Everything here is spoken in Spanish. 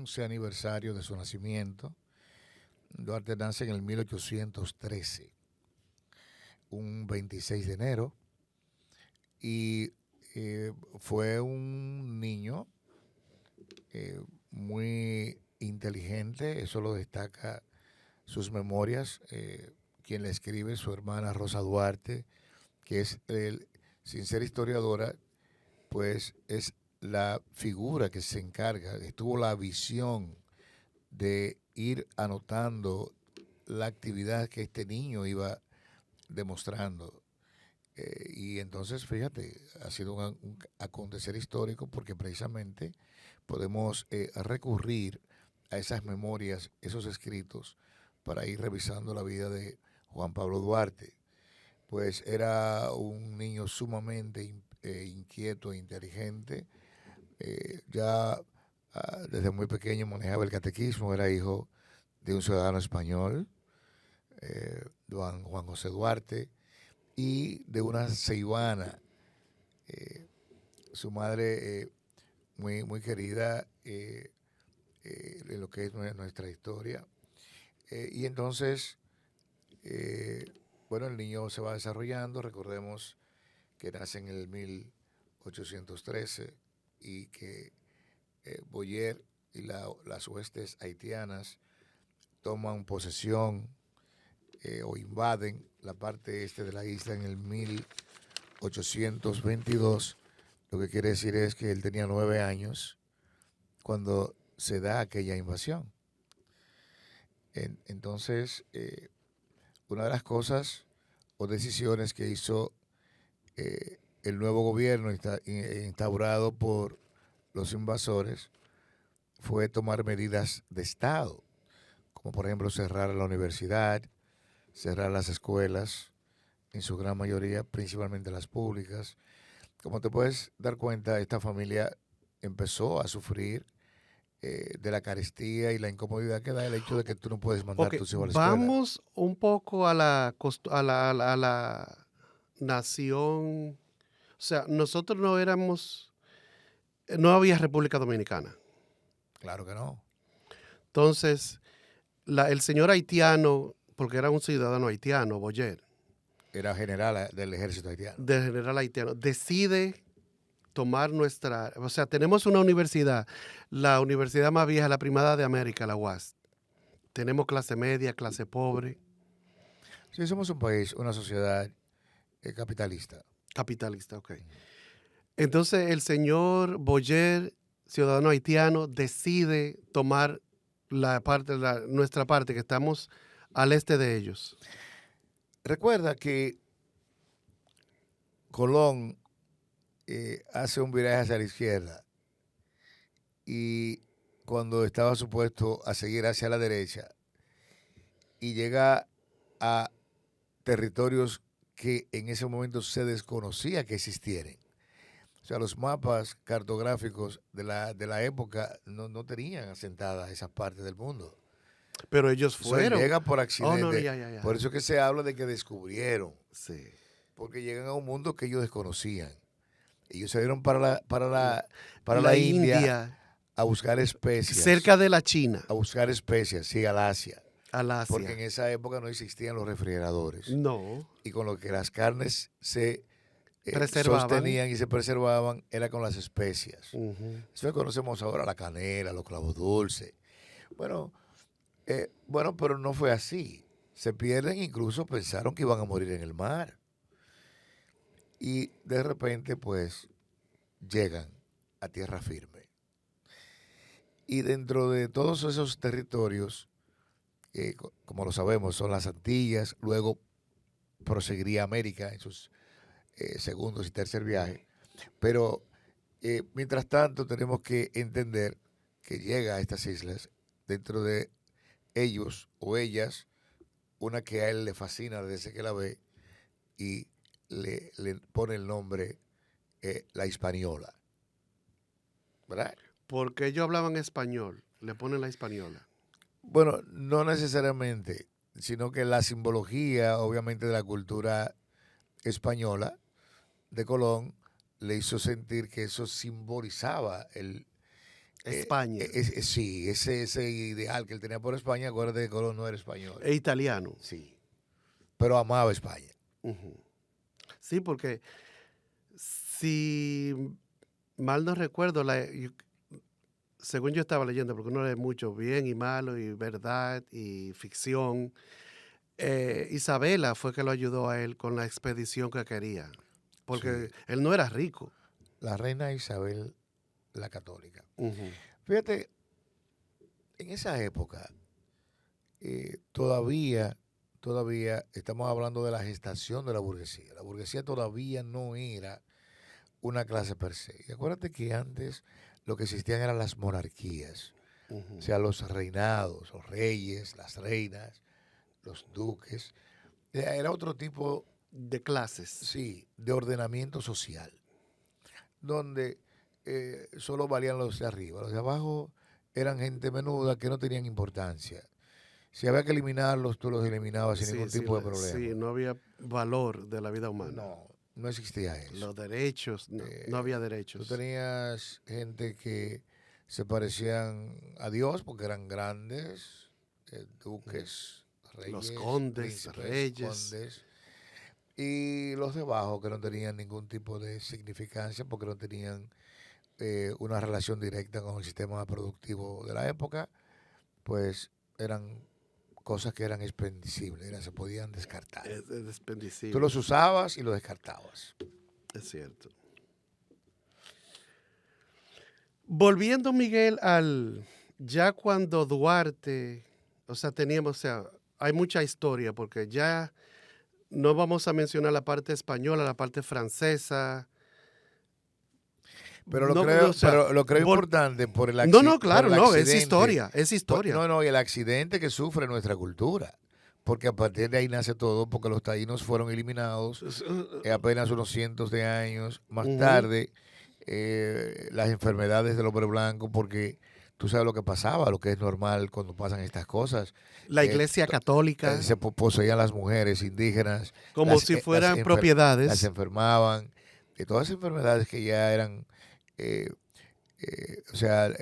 11 aniversario de su nacimiento. Duarte nace en el 1813, un 26 de enero, y fue un niño eh, muy inteligente, eso lo destaca sus memorias, quien le escribe, su hermana Rosa Duarte, que es, sin ser historiadora, pues es la figura que se encarga, que tuvo la visión de ir anotando la actividad que este niño iba demostrando. Y entonces, fíjate, ha sido un acontecer histórico porque precisamente podemos recurrir a esas memorias, esos escritos, para ir revisando la vida de Juan Pablo Duarte. Pues era un niño sumamente inquieto e inteligente. Ya desde muy pequeño manejaba el catequismo, era hijo de un ciudadano español, don Juan José Duarte, y de una ceibana, eh, su madre muy querida en lo que es nuestra historia. Y entonces, eh, bueno, el niño se va desarrollando, recordemos que nace en el 1813 y que Boyer y las huestes haitianas toman posesión o invaden la parte este de la isla en el 1822. Lo que quiere decir es que él tenía 9 años cuando se da aquella invasión. Entonces, una de las cosas o decisiones que hizo el nuevo gobierno instaurado por los invasores fue tomar medidas de Estado, como por ejemplo cerrar la universidad, cerrar las escuelas, en su gran mayoría, principalmente las públicas. Como te puedes dar cuenta, esta familia empezó a sufrir de la carestía y la incomodidad que da el hecho de que tú no puedes mandar a Ok, tus hijos a la escuela. vamos un poco a la nación. O sea, nosotros no éramos, no había República Dominicana. Claro que no. Entonces, el señor haitiano, porque era un ciudadano haitiano, Boyer, Era general del ejército haitiano. del general haitiano, decide tomar nuestra, o sea, tenemos una universidad, la universidad más vieja, la primada de América, la UAS. Tenemos clase media, clase pobre, Sí, somos un país, una sociedad capitalista. capitalista, ok. Entonces el señor Boyer, ciudadano haitiano, decide tomar nuestra parte, que estamos al este de ellos. Recuerda que Colón hace un viraje hacia la izquierda y cuando estaba supuesto a seguir hacia la derecha y llega a territorios que en ese momento se desconocía que existieran. O sea, los mapas cartográficos de la época no tenían asentadas esas partes del mundo. Pero ellos Eso él fueron. llega por Oh, no, no, accidente. ya. Por eso es que se habla de que descubrieron. Sí. Porque llegan a un mundo que ellos desconocían. Ellos se dieron para la La India India, a buscar especias. cerca de la China, A buscar especias, sí, al Asia. al Porque en Asia. esa época no existían los refrigeradores. No, Y con lo que las carnes se preservaban. sostenían y se preservaban era con las especias. Ujú. Eso que conocemos ahora, la canela, los clavos dulces. Bueno, pero no fue así. Se pierden, incluso pensaron que iban a morir en el mar. Y de repente, pues, llegan a tierra firme. Y dentro de todos esos territorios, como lo sabemos, son las Antillas, luego proseguiría América en sus segundos y tercer viaje. Pero mientras tanto tenemos que entender que llega a estas islas, dentro de ellos o ellas, una que a él le fascina desde que la ve y le pone el nombre La Hispaniola, ¿verdad? Porque ellos hablaban español, le ponen la española. Bueno, no necesariamente, sino que la simbología, obviamente, de la cultura española de Colón le hizo sentir que eso simbolizaba España. Sí, ese ideal que él tenía por España, acuérdate que Colón no era español. E italiano. Sí, pero amaba España. Ujú. Sí, porque si mal no recuerdo, según yo estaba leyendo, porque uno lee mucho bien y malo y verdad y ficción, Isabela fue que lo ayudó a él con la expedición que quería, porque Sí, él no era rico. la reina Isabel la Católica. Ujú. Fíjate, en esa época todavía estamos hablando de la gestación de la burguesía. La burguesía todavía no era una clase per se. Y acuérdate que antes lo que existían eran las monarquías, o sea, los reinados, los reyes, las reinas, los duques. Era otro tipo, De clases. sí, de ordenamiento social, donde solo valían los de arriba. Los de abajo eran gente menuda que no tenían importancia. Si había que eliminarlos, tú los eliminabas sin ningún Sí, tipo de problema. sí, no había valor de la vida humana. No existía eso. Los derechos, no había Tú derechos. tenías gente que se parecían a Dios porque eran grandes, duques, reyes, Los condes, príncipes, reyes. condes, y los de abajo que no tenían ningún tipo de significancia porque no tenían una relación directa con el sistema productivo de la época, pues eran cosas que eran expendicibles, se podían descartar. Es Tú desperdiciable. los usabas y los descartabas. Es cierto. Volviendo, Miguel, ya cuando Duarte, o sea, hay mucha historia porque ya no vamos a mencionar la parte española, la parte francesa. Pero lo No, creo, o sea, pero lo creo importante por el, no, por claro, el no, es accidente. historia. No, y el accidente que sufre nuestra cultura. Porque a partir de ahí nace todo, porque los taínos fueron eliminados apenas unos cientos de años más Ujú. tarde. Las enfermedades del hombre blanco, porque tú sabes lo que pasaba, lo que es normal cuando pasan estas cosas. La Eh, iglesia católica, se poseían las mujeres indígenas, como si fueran las propiedades. enfermaban, de todas esas enfermedades que ya eran, o sea,